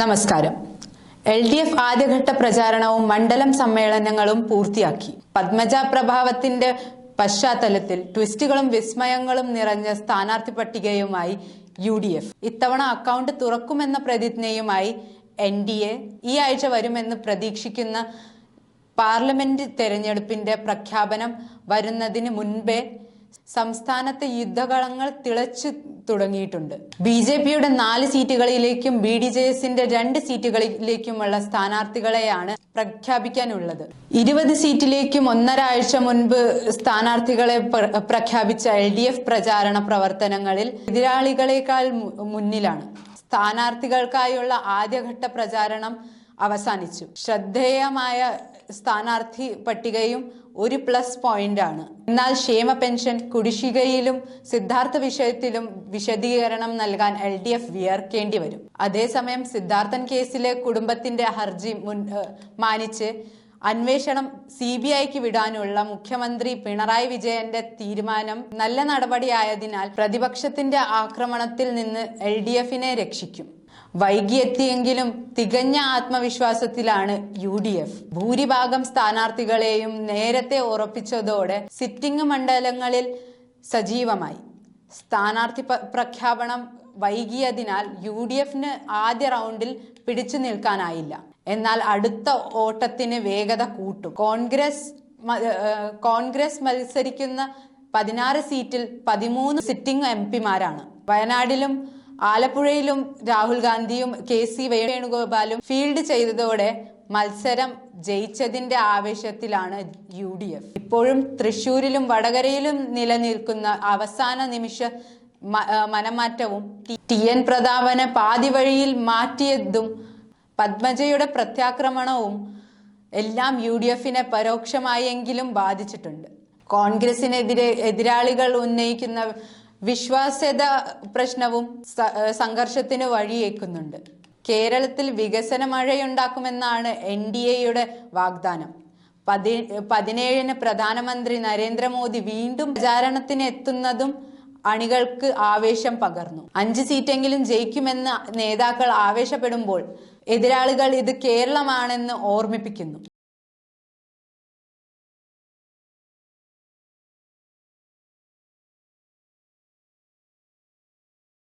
നമസ്കാരം. LDF ആദ്യഘട്ട പ്രചാരണവും മണ്ഡലം സമ്മേളനങ്ങളും പൂർത്തിയാക്കി. പത്മജ പ്രഭാവത്തിന്റെ പശ്ചാത്തലത്തിൽ ട്വിസ്റ്റുകളും വിസ്മയങ്ങളും നിറഞ്ഞ സ്ഥാനാർത്ഥി പട്ടികയുമായി UDF. ഇത്തവണ അക്കൗണ്ട് തുറക്കുമെന്ന പ്രതിജ്ഞയുമായി NDA ഈ ആഴ്ച വരുമെന്ന് പ്രതീക്ഷിക്കുന്ന പാർലമെന്റ് തെരഞ്ഞെടുപ്പിന്റെ പ്രഖ്യാപനം വരുന്നതിന് മുൻപേ സംസ്ഥാനത്തെ യുദ്ധകളങ്ങൾ തിളച്ചു തുടങ്ങിയിട്ടുണ്ട്. BJPയുടെ 4 സീറ്റുകളിലേക്കും BDJSന്റെ 2 സീറ്റുകളിലേക്കുമുള്ള സ്ഥാനാർത്ഥികളെയാണ് പ്രഖ്യാപിക്കാനുള്ളത്. 20 സീറ്റിലേക്കും 1.5 ആഴ്ച മുൻപ് സ്ഥാനാർത്ഥികളെ പ്രഖ്യാപിച്ച LDF പ്രചാരണ പ്രവർത്തനങ്ങളിൽ എതിരാളികളെക്കാൾ മുന്നിലാണ്. സ്ഥാനാർത്ഥികൾക്കായുള്ള ആദ്യഘട്ട പ്രചാരണം അവസാനിച്ചു. ശ്രദ്ധേയമായ സ്ഥാനാർത്ഥി പട്ടികയും ഒരു പ്ലസ് പോയിന്റാണ്. എന്നാൽ ക്ഷേമ പെൻഷൻ കുടിശ്ശികയിലും സിദ്ധാർത്ഥ വിഷയത്തിലും വിശദീകരണം നൽകാൻ LDF വിയർക്കേണ്ടി വരും. അതേസമയം സിദ്ധാർത്ഥൻ കേസിലെ കുടുംബത്തിന്റെ ഹർജി മാനിച്ച് അന്വേഷണം CBIക്ക് വിടാനുള്ള മുഖ്യമന്ത്രി പിണറായി വിജയന്റെ തീരുമാനം നല്ല നടപടിയായതിനാൽ പ്രതിപക്ഷത്തിന്റെ ആക്രമണത്തിൽ നിന്ന് LDFനെ രക്ഷിക്കും. വൈകിയെത്തിയെങ്കിലും തികഞ്ഞ ആത്മവിശ്വാസത്തിലാണ് UDF. ഭൂരിഭാഗം സ്ഥാനാർത്ഥികളെയും നേരത്തെ ഉറപ്പിച്ചതോടെ സിറ്റിംഗ് മണ്ഡലങ്ങളിൽ സജീവമായി. സ്ഥാനാർത്ഥി പ്രഖ്യാപനം വൈകിയതിനാൽ UDFന് ആദ്യ റൗണ്ടിൽ പിടിച്ചു നിൽക്കാനായില്ല. എന്നാൽ അടുത്ത ഓട്ടത്തിന് വേഗത കൂട്ടും. കോൺഗ്രസ് മത്സരിക്കുന്ന 16 സീറ്റിൽ 13 സിറ്റിംഗ് MPമാരാണ്. വയനാട്ടിലും ആലപ്പുഴയിലും രാഹുൽ ഗാന്ധിയും KC വേണുഗോപാലും ഫീൽഡ് ചെയ്തതോടെ മത്സരം ജയിച്ചതിന്റെ ആവേശത്തിലാണ് UDF. ഇപ്പോഴും തൃശൂരിലും വടകരയിലും നിലനിൽക്കുന്ന അവസാന നിമിഷ മനമാറ്റവും TN പ്രതാപനെ പാതി വഴിയിൽ മാറ്റിയതും പത്മജയുടെ പ്രത്യാക്രമണവും എല്ലാം UDFനെ പരോക്ഷമായെങ്കിലും ബാധിച്ചിട്ടുണ്ട്. കോൺഗ്രസിനെതിരെ എതിരാളികൾ ഉന്നയിക്കുന്ന വിശ്വാസ്യത പ്രശ്നവും സംഘർഷത്തിന് വഴിയേക്കുന്നുണ്ട്. കേരളത്തിൽ വികസന മഴയുണ്ടാക്കുമെന്നാണ് NDAയുടെ വാഗ്ദാനം. 17-ന് പ്രധാനമന്ത്രി നരേന്ദ്രമോദി വീണ്ടും പ്രചാരണത്തിന് എത്തുന്നതും അണികൾക്ക് ആവേശം പകർന്നു. 5 സീറ്റെങ്കിലും ജയിക്കുമെന്ന് നേതാക്കൾ ആവേശപ്പെടുമ്പോൾ എതിരാളികൾ ഇത് കേരളമാണെന്ന് ഓർമ്മിപ്പിക്കുന്നു.